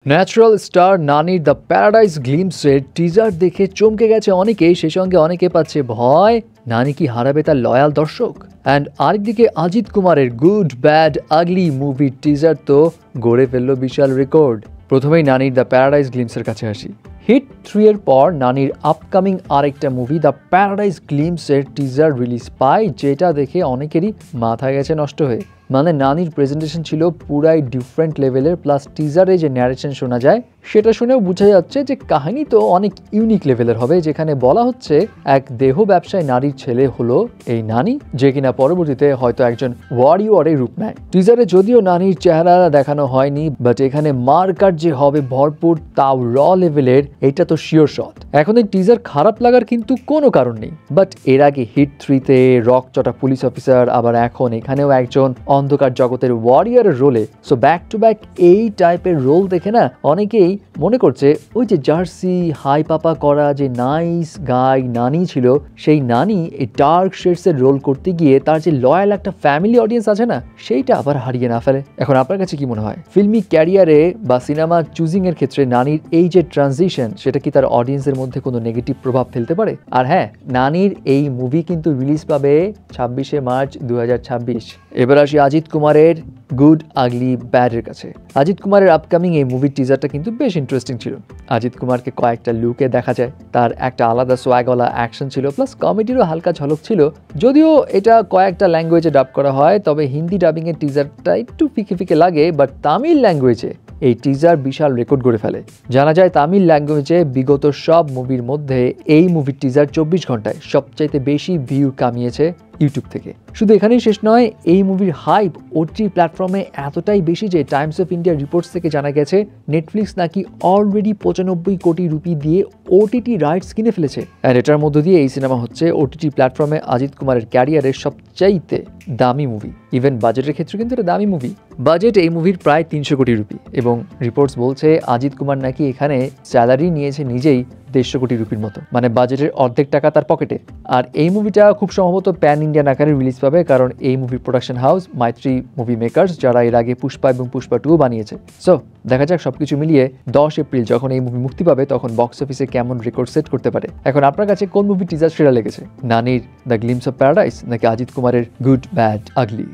Natural star নানির the paradise গ্লিমসের teaser দেখে চমকে গেছে অনেকেই, সেই সঙ্গে অনেকে পাচ্ছে ভয়, নানি কি হারাবে তার লয়াল দর্শক। অ্যান্ড আরেকদিকে অজিত কুমারের গুড ব্যাড আগলি মুভির টিজার তো গড়ে ফেললো বিশাল রেকর্ড। প্রথমেই নানির দ্য প্যারাডাইস গ্লিমসের কাছে আসি। হিট 3 এর পর নানির আপকামিং আরেকটা মুভি দ্য প্যারাডাইস গ্লিমসের টিজার রিলিজ পায়, যেটা দেখে অনেকেরই মাথা গেছে নষ্ট হয়ে। মানে নানির প্রেজেন্টেশন ছিল পুরাই ডিফারেন্ট লেভেলের, প্লাস টিজারে যে ন্যারেশন শোনা যায় সেটা শুনেও বোঝা যাচ্ছে যে কাহিনী তো অনেক ইউনিক লেভেলের হবে, যেখানে বলা হচ্ছে এক দেহ ব্যবসায়ী নারীর ছেলে হলো এই নানি, যে কিনা পরবর্তীতে হয়তো একজন ওয়ারিয়রের রূপ নেয়। টিজারে যদিও নানির চেহারা দেখানো হয়নি, বাট এখানে মার্কার যে হবে ভরপুর, তাও র লেভেলের, এটা তো শিওর শট। এখন এই টিজার খারাপ লাগার কিন্তু কোনো কারণ নেই, বাট এর আগে হিট 3-তে রকচটা পুলিশ অফিসার, আবার এখন এখানেও একজন অন্ধকার জগতের ওয়ারিয়রের রোলে। সো ব্যাক টু ব্যাক এই টাইপের রোল দেখে না অনেকেই মনে করছে ওই যে জার্সি হাই পাপা করা যে নাইস গাই নানি ছিল, সেই নানি এই ডার্ক শেডস এর রোল করতে গিয়ে তার যে লয়াল একটা ফ্যামিলি অডিয়েন্স আছে না, সেইটা আবার হারিয়ে না ফেলে। এখন আপনার কাছে কি মনে হয়, ফিল্মি ক্যারিয়ারে বা সিনেমা চুজিং এর ক্ষেত্রে নানির এই যে ট্রানজিশন, সেটা কি তার অডিয়েন্সের মধ্যে কোনো নেগেটিভ প্রভাব ফেলতে পারে? আর হ্যাঁ, নানির এই মুভি কিন্তু রিলিজ পাবে 26শে মার্চ 2026। এবার আসি অজিত কুমারের গুড আগলি ব্যাডের কাছে। অজিত কুমারের আপকামিং এই মুভির টিজারটা কিন্তু বেশ ইন্টারেস্টিং ছিল। অজিত কুমারকে কয়েকটা লুকে দেখা যায়, তার একটা আলাদা সোয়াগওয়ালা অ্যাকশন ছিল, প্লাস কমেডিরও হালকা ঝলক ছিল। যদিও এটা কয়েকটা ল্যাঙ্গুয়েজে ডাব করা হয়, তবে হিন্দি ডাবিং এর টিজারটা একটু ফিকে ফিকে লাগে, বাট তামিল ল্যাঙ্গুয়েজে এই টিজার বিশাল রেকর্ড করে ফেলে। জানা যায় তামিল ল্যাঙ্গুয়েজে বিগত সব মুভির মধ্যে এই মুভির টিজার 24 ঘন্টায় সবচাইতে বেশি ভিউ কামিয়েছে ইউটিউব থেকে। শুধু এখানেই শেষ নয়, এই মুভির হাইপ ওটিটি প্ল্যাটফর্মে এতটাই বেশি যে টাইমস অফ ইন্ডিয়ার রিপোর্টস থেকে জানা গেছে নেটফ্লিক্স নাকি অলরেডি 95 কোটি রুপি দিয়ে ওটিটি রাইটস কিনে ফেলেছে। আর এটার মধ্য দিয়ে এই সিনেমা হচ্ছে ওটিটি প্ল্যাটফর্মে অজিত কুমারের ক্যারিয়ারের সবচাইতে দামি মুভি। ইভেন বাজেটের ক্ষেত্রে কিন্তু এটা দামি মুভি। বাজেট এই মুভির প্রায় 300 কোটি রুপি, এবং রিপোর্টস বলছে অজিত কুমার নাকি এখানে স্যালারি নিয়েছে নিজেই 150 কোটি রুপির মতো, মানে বাজেটের অর্ধেক টাকা তার পকেটে। আর এই মুভিটা খুব সম্ভবত প্যান ইন্ডিয়ান আকারে রিলিজ পাবে, কারণ এই মুভির production house Maitri movie makers, যারা এর আগে পুষ্পা এবং পুষ্পা 2 বানিয়েছে। সো দেখা যাক সবকিছু মিলিয়ে 10 এপ্রিল যখন এই মুভি মুক্তি পাবে তখন বক্স অফিসে কেমন রেকর্ড সেট করতে পারে। এখন আপনার কাছে কোন মুভি টিজার সেরা লেগেছে, নানির দ্য গ্লিমস অফ প্যারাডাইস নাকি অজিত কুমারের গুড ব্যাড আগলি?